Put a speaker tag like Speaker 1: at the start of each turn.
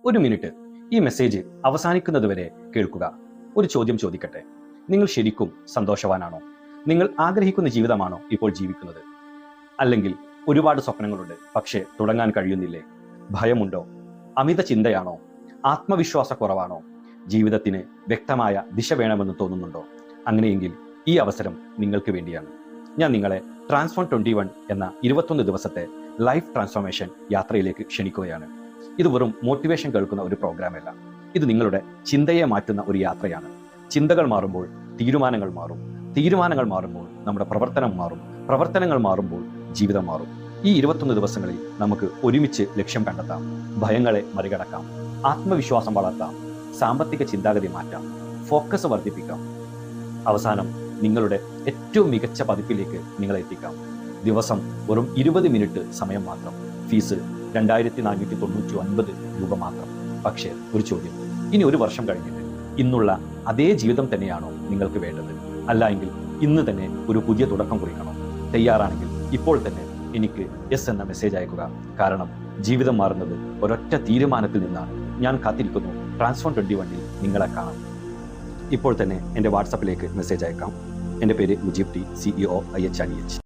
Speaker 1: ഒരു മിനിറ്റ് ഈ മെസ്സേജ് അവസാനിക്കുന്നതുവരെ കേൾക്കുക. ഒരു ചോദ്യം ചോദിക്കട്ടെ. നിങ്ങൾ ശരിക്കും സന്തോഷവാനാണോ? നിങ്ങൾ ആഗ്രഹിക്കുന്ന ജീവിതമാണോ ഇപ്പോൾ ജീവിക്കുന്നത്? അല്ലെങ്കിൽ ഒരുപാട് സ്വപ്നങ്ങളുണ്ട്, പക്ഷേ തുടങ്ങാൻ കഴിയുന്നില്ലേ? ഭയമുണ്ടോ? അമിത ചിന്തയാണോ? ആത്മവിശ്വാസക്കുറവാണോ? ജീവിതത്തിന് വ്യക്തമായ ദിശ വേണമെന്ന് തോന്നുന്നുണ്ടോ? അങ്ങനെയെങ്കിൽ ഈ അവസരം നിങ്ങൾക്ക് വേണ്ടിയാണ്. ഞാൻ നിങ്ങളെ ട്രാൻസ്ഫോം 21 എന്ന 21 ദിവസത്തെ ലൈഫ് ട്രാൻസ്ഫോർമേഷൻ യാത്രയിലേക്ക് ക്ഷണിക്കുകയാണ്. ഇത് വെറും മോട്ടിവേഷൻ കേൾക്കുന്ന ഒരു പ്രോഗ്രാമല്ല. ഇത് നിങ്ങളുടെ ചിന്തയെ മാറ്റുന്ന ഒരു യാത്രയാണ്. ചിന്തകൾ മാറുമ്പോൾ തീരുമാനങ്ങൾ മാറും. തീരുമാനങ്ങൾ മാറുമ്പോൾ നമ്മുടെ പ്രവർത്തനം മാറും. പ്രവർത്തനങ്ങൾ മാറുമ്പോൾ ജീവിതം മാറും. ഈ 21 ദിവസങ്ങളിൽ നമുക്ക് ഒരുമിച്ച് ലക്ഷ്യം കണ്ടെത്താം. ഭയങ്ങളെ മറികടക്കാം. ആത്മവിശ്വാസം വളർത്താം. സാമ്പത്തിക ചിന്താഗതി മാറ്റാം. ഫോക്കസ് വർദ്ധിപ്പിക്കാം. അവസാനം നിങ്ങളുടെ ഏറ്റവും മികച്ച പതിപ്പിലേക്ക് നിങ്ങളെ എത്തിക്കാം. ദിവസം വെറും 20 മിനിറ്റ് സമയം മാത്രം. ഫീസ് 2499 രൂപ മാത്രം. പക്ഷേ ഒരു ചോദ്യം, ഇനി ഒരു വർഷം കഴിഞ്ഞിട്ട് ഇന്നുള്ള അതേ ജീവിതം തന്നെയാണോ നിങ്ങൾക്ക് വേണ്ടത്? അല്ല എങ്കിൽ ഇന്ന് തന്നെ ഒരു പുതിയ തുടക്കം കുറിക്കണം. തയ്യാറാണെങ്കിൽ ഇപ്പോൾ തന്നെ എനിക്ക് യെസ് എന്ന മെസ്സേജ് അയക്കുക. കാരണം ജീവിതം മാറുന്നത് ഒരൊറ്റ തീരുമാനത്തിൽ നിന്നാണ്. ഞാൻ കാത്തിരിക്കുന്നു ട്രാൻസ്ഫോം 21 നിങ്ങളെ കാണാം. ഇപ്പോൾ തന്നെ എൻ്റെ വാട്സപ്പിലേക്ക് മെസ്സേജ് അയക്കാം. എൻ്റെ പേര് മുജീബ് ടി, CEO IHIH.